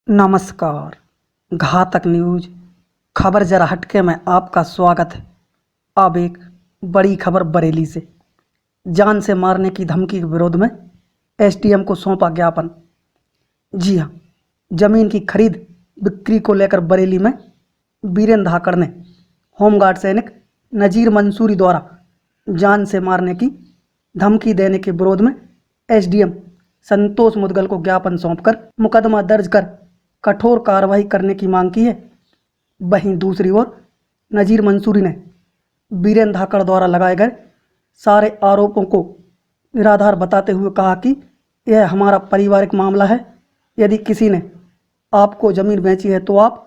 नमस्कार। घातक न्यूज खबर जरा हटके में आपका स्वागत है। अब एक बड़ी खबर बरेली से। जान से मारने की धमकी के विरोध में एसडीएम को सौंपा ज्ञापन। जी हाँ, जमीन की खरीद बिक्री को लेकर बरेली में बीरेन धाकड़ ने होमगार्ड सैनिक नजीर मंसूरी द्वारा जान से मारने की धमकी देने के विरोध में एसडीएम संतोष मुदगल को ज्ञापन सौंपकर मुकदमा दर्ज कर कठोर कार्रवाई करने की मांग की है। वहीं दूसरी ओर नजीर मंसूरी ने बीरेन धाकड़ द्वारा लगाए गए सारे आरोपों को निराधार बताते हुए कहा कि यह हमारा पारिवारिक मामला है। यदि किसी ने आपको ज़मीन बेची है तो आप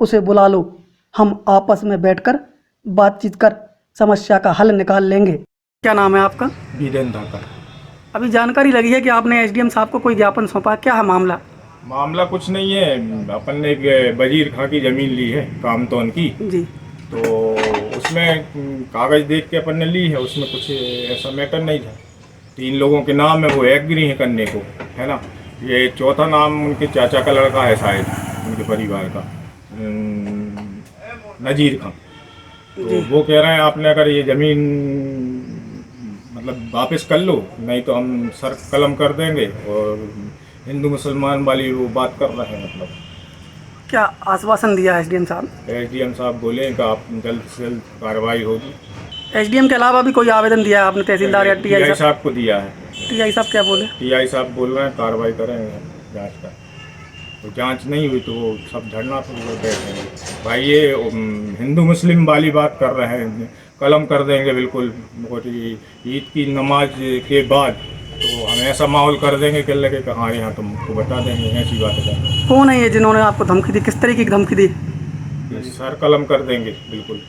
उसे बुला लो, हम आपस में बैठकर बातचीत कर समस्या का हल निकाल लेंगे। क्या नाम है आपका? बीरेन धाकड़। अभी जानकारी लगी है कि आपने एसडीएम साहब को कोई ज्ञापन सौंपा, क्या है मामला? मामला कुछ नहीं है, अपन ने एक वजीर खां की ज़मीन ली है कामतौन की, जी। तो उसमें कागज़ देख के अपन ने ली है। उसमें कुछ ऐसा मैटर नहीं था। 3 लोगों के नाम है, वो एग्री हैं करने को, है ना। ये चौथा नाम उनके चाचा का लड़का है शायद, उनके परिवार का, नजीर खां। तो वो कह रहे हैं आपने अगर ये ज़मीन मतलब वापस कर लो, नहीं तो हम सर कलम कर देंगे। और हिंदू मुसलमान वाली वो बात कर रहे हैं। मतलब क्या आश्वासन दिया एसडीएम साहब? एसडीएम साहब बोले कि आप जल्द से जल्द कार्रवाई होगी। एसडीएम के अलावा भी कोई आवेदन दिया है आपने तहसीलदार या टीआई साहब को दिया है। टीआई साहब क्या बोले? टीआई साहब बोल रहे हैं कार्रवाई करेंगे जांच का। तो जांच नहीं हुई तो वो सब धरना पर बैठेंगे। भाई ये हिंदू मुस्लिम वाली बात कर रहे हैं, कलम कर देंगे बिल्कुल। ईद की नमाज के बाद तो हम ऐसा माहौल कर देंगे कि लगे कि हाँ यहाँ तुमको बता देंगे, ऐसी बात है। कौन है ये जिन्होंने आपको धमकी दी? किस तरीके की धमकी दी? सर कलम कर देंगे बिल्कुल।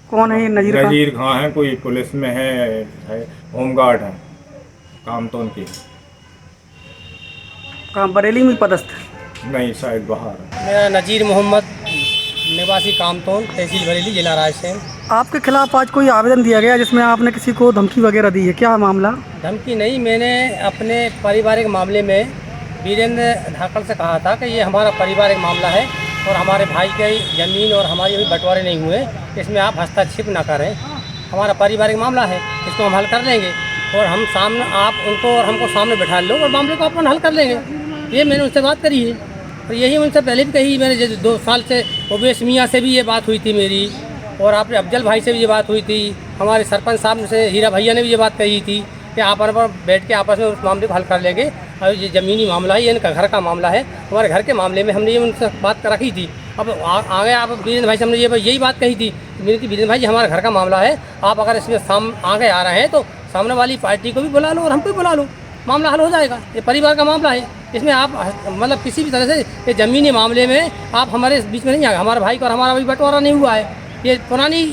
कौन है ये नजीर खां है, कोई पुलिस में है होमगार्ड है कामतौन के। कहाँ, बरेली में पदस्थ? नहीं, शायद बाहर है। मेरा नजीर मोहम्मद, निवासी कामतौन, तहसील बरेली, जिला रायसेन। आपके खिलाफ आज कोई आवेदन दिया गया जिसमें आपने किसी को धमकी वगैरह दी है, क्या मामला? धमकी नहीं, मैंने अपने पारिवारिक मामले में बीरेंद्र धाकड़ से कहा था कि ये हमारा पारिवारिक मामला है और हमारे भाई की ज़मीन और हमारी अभी बंटवारे नहीं हुए, इसमें आप हस्तक्षेप ना करें। हमारा पारिवारिक मामला है, इसको हम हल कर लेंगे। और हम सामने, आप उनको और हमको सामने बैठा लो और मामले को अपन हल कर लेंगे। ये मैंने उनसे बात करी है और यही उनसे पहले भी कही। मैंने 2 साल से ओवैस मियाँ से भी ये बात हुई थी मेरी, और आपने अफजल भाई से भी ये बात हुई थी। हमारे सरपंच साहब से हीरा भैया ने भी ये बात कही थी कि आप पर बैठ के आपस में उस मामले को हल कर लेंगे। और ये ज़मीनी मामला है, ये इनका घर का मामला है। हमारे घर के मामले में हमने ये उनसे बात रखी थी। अब आगे आप बीरेंद्र भाई से हमने यही बात कही थी कि बीरेंद्र भाई जी हमारा घर का मामला है, आप अगर इसमें आगे आ रहे हैं तो सामने वाली पार्टी को भी बुला लो और हमको भी बुला लो, मामला हल हो जाएगा। ये परिवार का मामला है, इसमें आप मतलब किसी भी तरह से ये ज़मीनी मामले में आप हमारे बीच में नहीं आए। हमारे भाई का और हमारा अभी बंटवारा नहीं हुआ है। ये पुरानी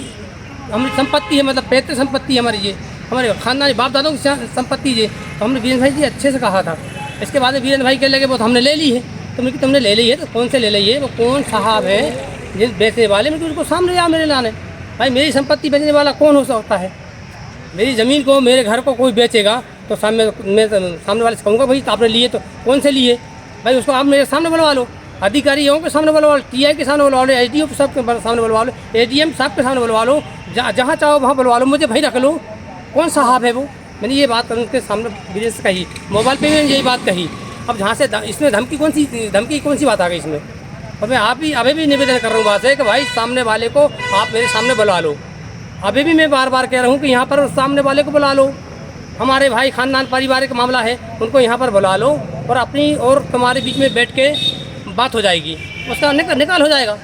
हमारी संपत्ति है, मतलब पैतृक संपत्ति है हमारी, ये हमारे खानदानी बाप दादों की संपत्ति है। तो हमने बीरेंद्र भाई जी अच्छे से कहा था। इसके बाद बीरेंद्र भाई के लगे बहुत हमने ले ली है। तुमने ले ली है तो कौन से ले ली है? वो कौन साहब है जिस बेचने वाले में, तो उसको सामने आ मेरे लाने। भाई मेरी संपत्ति बेचने वाला कौन हो सकता है? मेरी ज़मीन को, मेरे घर को कोई बेचेगा तो सामने वाले से कहूँगा भाई आपने लिए तो कौन से लिए? भाई उसको आप मेरे सामने बुलवा लो, अधिकारियों के सामने बुलवा लो, टीआई के सामने बुलवा लो, एसडीओ साहब के सामने बुलवा लो, एडीएम साहब के सामने बुलवा लो, जहाँ चाहो वहाँ बुलवा लो, मुझे भाई रख लो। कौन साहब है वो? मैंने ये बात उनके सामने बीरेंद्र से कही, मोबाइल पे मैंने यही बात कही। अब जहाँ से इसमें धमकी कौन सी बात आ गई इसमें? और मैं अभी भी निवेदन कर रहा हूँ बात है कि भाई सामने वाले को आप मेरे सामने बुला लो। अभी भी मैं बार बार कह रहा हूँ कि यहाँ पर सामने वाले को बुला लो। हमारे भाई खानदान पारिवारिक मामला है, उनको यहाँ पर बुला लो और अपनी और तुम्हारे बीच में बैठ के बात हो जाएगी, उसका निकाल हो जाएगा।